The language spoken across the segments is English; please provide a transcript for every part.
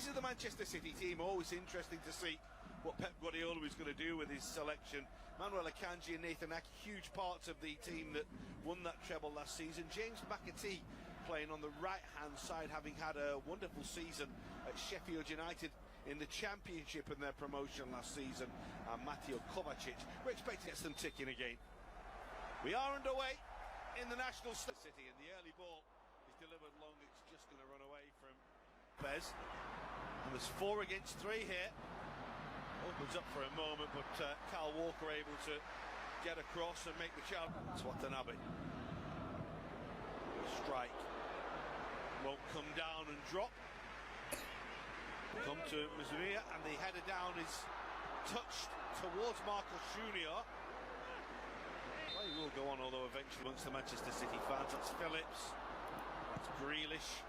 This is the Manchester City team. Always interesting to see what Pep Guardiola is going to do with his selection. Manuel Akanji and Nathan Ake, huge parts of the team that won that treble last season. James McAtee playing on the right-hand side, having had a wonderful season at Sheffield United in the Championship in their promotion last season. And Mateo Kovacic, we're expecting to get some ticking again. We are underway in the National City, and the early ball is delivered long. It's just going to run away from Bez. And there's 4 against 3 here. Opens up for a moment, but Kyle Walker able to get across and make the challenge. It's Watanabe. Strike. Won't come down and drop. Come to Mizumia, and the header down is touched towards Marcus Junior. Well, he will go on, although eventually once the Manchester City fans. That's Phillips. That's Grealish.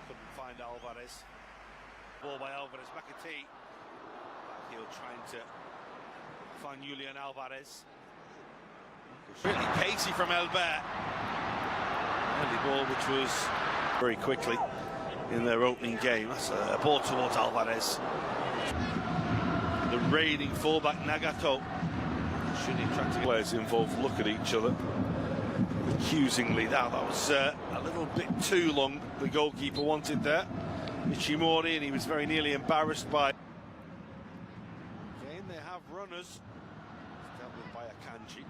Couldn't find Alvarez. Ball by Alvarez. McAtee. Backhill trying to find Julian Alvarez. Really pacey from Elbert. Early ball, which was very quickly in their opening game. That's a ball towards Alvarez. The raiding fullback Nagato. Should he attract players involved look at each other accusingly. That was a little bit too long. The goalkeeper wanted there, Ishimori, and he was very nearly embarrassed by. Again, they have runners. It's dealt with by Akanji.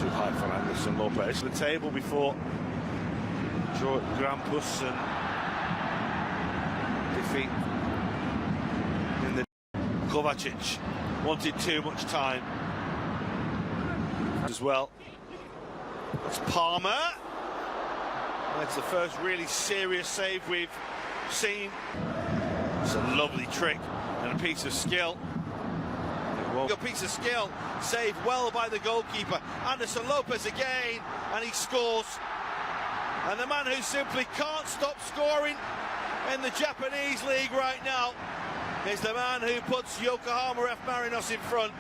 Too high for Anderson Lopez. The table before Grampus and defeat in the Kovacic wanted too much time as well. That's Palmer. That's the first really serious save we've seen. It's a lovely trick and a piece of skill. A piece of skill, saved well by the goalkeeper. Anderson Lopez again, and he scores. And the man who simply can't stop scoring in the Japanese league right now is the man who puts Yokohama Marinos in front.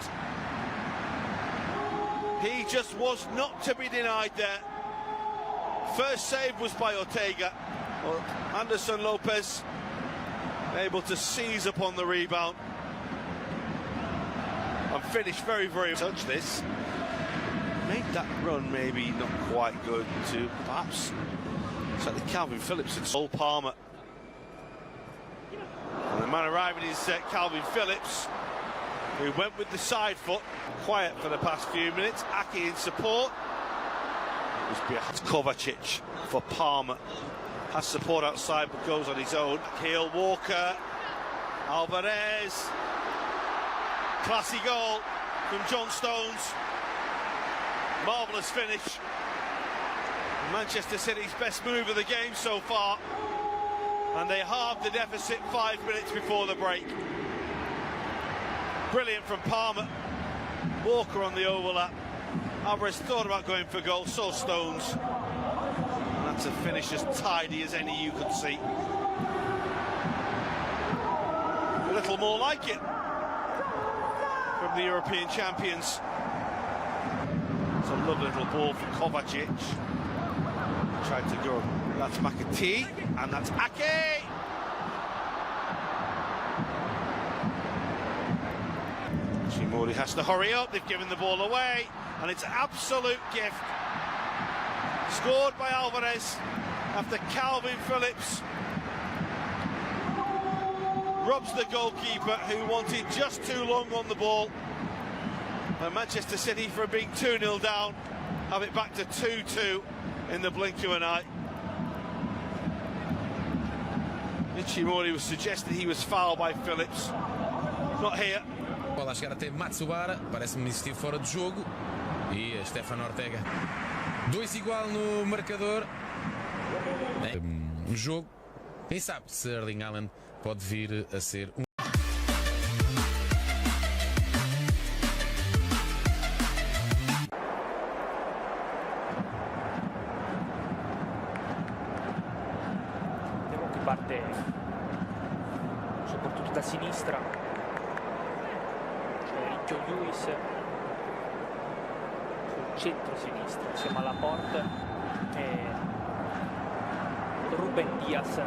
He just was not to be denied there. First save was by Ortega. Well, Anderson Lopez able to seize upon the rebound and finish very, very touch this. Made that run maybe not quite good to perhaps certainly Calvin Phillips and Sol Palmer. And the man arriving is Calvin Phillips, who went with the side foot. Quiet for the past few minutes. Ake in support. It's Kovacic for Palmer. Has support outside but goes on his own. Heel Walker. Alvarez. Classy goal from John Stones. Marvellous finish. Manchester City's best move of the game so far. And they halved the deficit 5 minutes before the break. Brilliant from Palmer. Walker on the overlap. Alvarez thought about going for goal, so Stones. And that's a finish as tidy as any you could see. A little more like it from the European champions. It's a lovely little ball from Kovacic. Tried to go. That's McAtee, and that's Ake. Ishimori has to hurry up. They've given the ball away, and it's an absolute gift. Scored by Alvarez after Calvin Phillips robs the goalkeeper, who wanted just too long on the ball. And Manchester City, from being 2-0 down, have it back to 2-2 in the blink of an eye. Ishimori was suggested he was fouled by Phillips. Not here. Bola a chegar até Matsubara, parece-me insistir fora de jogo. E a Stefano Ortega. 2 igual no marcador. Jogo. Quem sabe se Erling Haaland pode vir a ser parte soprattutto da sinistra. C'è Riccio Lewis sul centro-sinistra, insieme alla Porte e Ruben Diaz.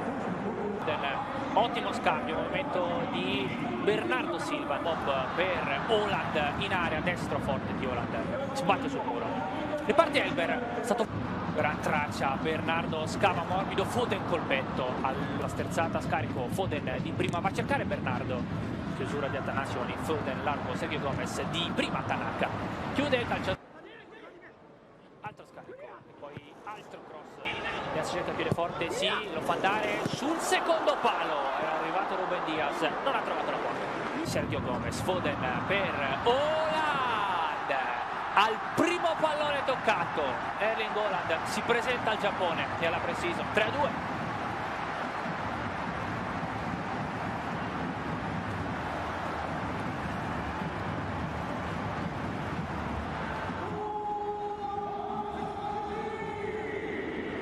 Ottimo scambio, movimento di Bernardo Silva, bob per Holland in area, destro forte di Holland, sbatte sul muro, riparte Elber, è stato gran traccia, Bernardo scava morbido, Foden col petto, alla sterzata scarico, Foden di prima va a cercare Bernardo, chiusura di Atanazioni, Foden largo, Sergio Gomez di prima Tanaka, chiude il calcio, altro scarico e poi altro cross. Diaz cerca piede forte, sì, lo fa andare sul secondo palo, era arrivato Ruben Diaz, non ha trovato la porta. Sergio Gomez, Foden per Holland, al primo pallone toccato, Erling Holland si presenta al Giappone e alla pre-season, 3-2.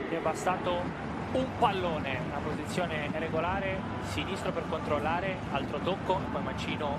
È bastato un pallone, una posizione regolare, sinistro per controllare, altro tocco, poi mancino.